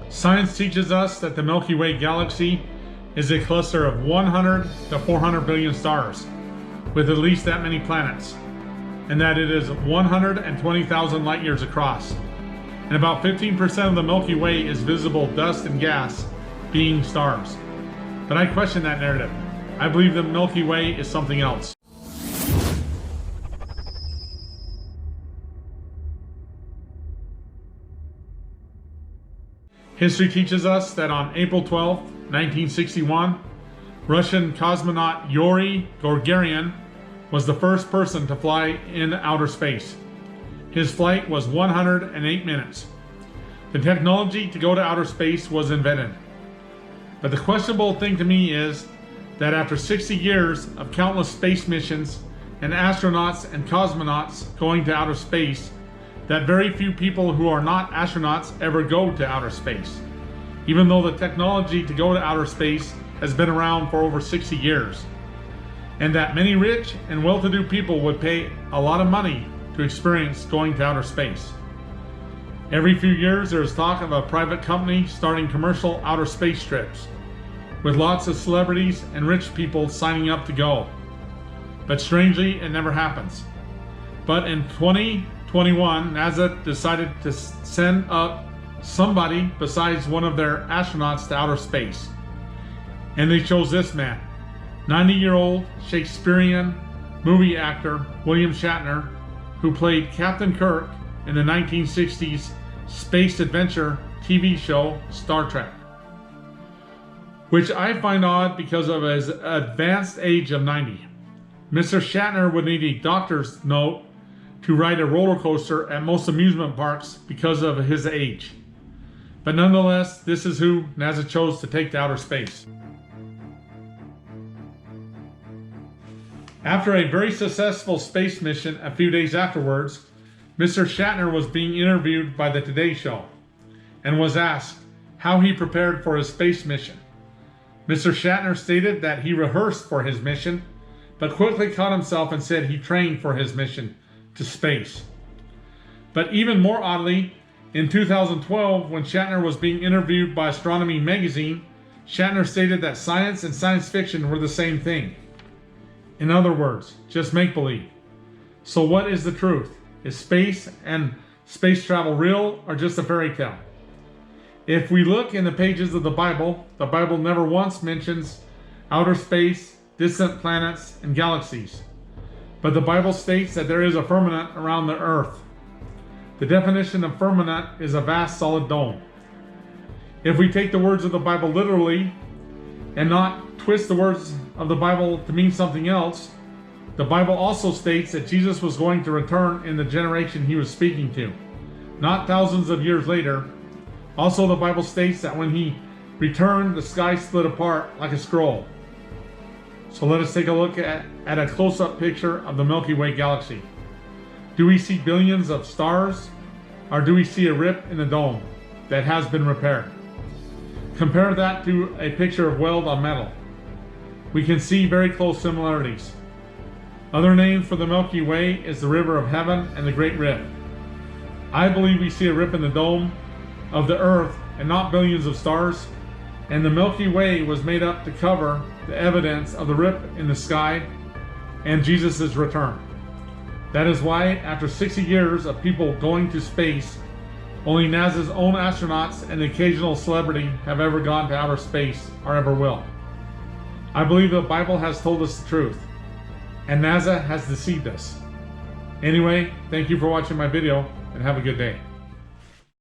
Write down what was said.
Science teaches us that the Milky Way galaxy is a cluster of 100 to 400 billion stars, with at least that many planets, and that it is 120,000 light years across. And about 15% of the Milky Way is visible dust and gas, being stars. But I question that narrative. I believe the Milky Way is something else. History teaches us that on April 12, 1961, Russian cosmonaut Yuri Gagarin was the first person to fly in outer space. His flight was 108 minutes. The technology to go to outer space was invented. But the questionable thing to me is that after 60 years of countless space missions and astronauts and cosmonauts going to outer space, that very few people who are not astronauts ever go to outer space, even though the technology to go to outer space has been around for over 60 years, and that many rich and well-to-do people would pay a lot of money to experience going to outer space. Every few years there is talk of a private company starting commercial outer space trips, with lots of celebrities and rich people signing up to go. But strangely, it never happens. But in 2021, NASA decided to send up somebody besides one of their astronauts to outer space. And they chose this man, 90-year-old Shakespearean movie actor William Shatner, who played Captain Kirk in the 1960s space adventure TV show Star Trek. Which I find odd because of his advanced age of 90. Mr. Shatner would need a doctor's note to ride a roller coaster at most amusement parks because of his age. But nonetheless, this is who NASA chose to take to outer space. After a very successful space mission a few days afterwards, Mr. Shatner was being interviewed by the Today Show and was asked how he prepared for his space mission. Mr. Shatner stated that he rehearsed for his mission, but quickly caught himself and said he trained for his mission to space. But even more oddly, in 2012, when Shatner was being interviewed by Astronomy magazine, Shatner stated that science and science fiction were the same thing. In other words, just make-believe. So what is the truth? Is space and space travel real or just a fairy tale? If we look in the pages of the Bible never once mentions outer space, distant planets, and galaxies. But the Bible states that there is a firmament around the earth. The definition of firmament is a vast solid dome. If we take the words of the Bible literally and not twist the words of the Bible to mean something else, the Bible also states that Jesus was going to return in the generation he was speaking to, not thousands of years later. Also, the Bible states that when he returned, the sky split apart like a scroll. So let us take a look at a close-up picture of the Milky Way galaxy. Do we see billions of stars, or do we see a rip in the dome that has been repaired? Compare that to a picture of weld on metal. We can see very close similarities. Other names for the Milky Way is the River of Heaven and the Great Rip. I believe we see a rip in the dome of the Earth and not billions of stars, and the Milky Way was made up to cover the evidence of the rip in the sky and Jesus' return. That is why, after 60 years of people going to space, only NASA's own astronauts and the occasional celebrity have ever gone to outer space or ever will. I believe the Bible has told us the truth, and NASA has deceived us. Anyway, thank you for watching my video, and have a good day.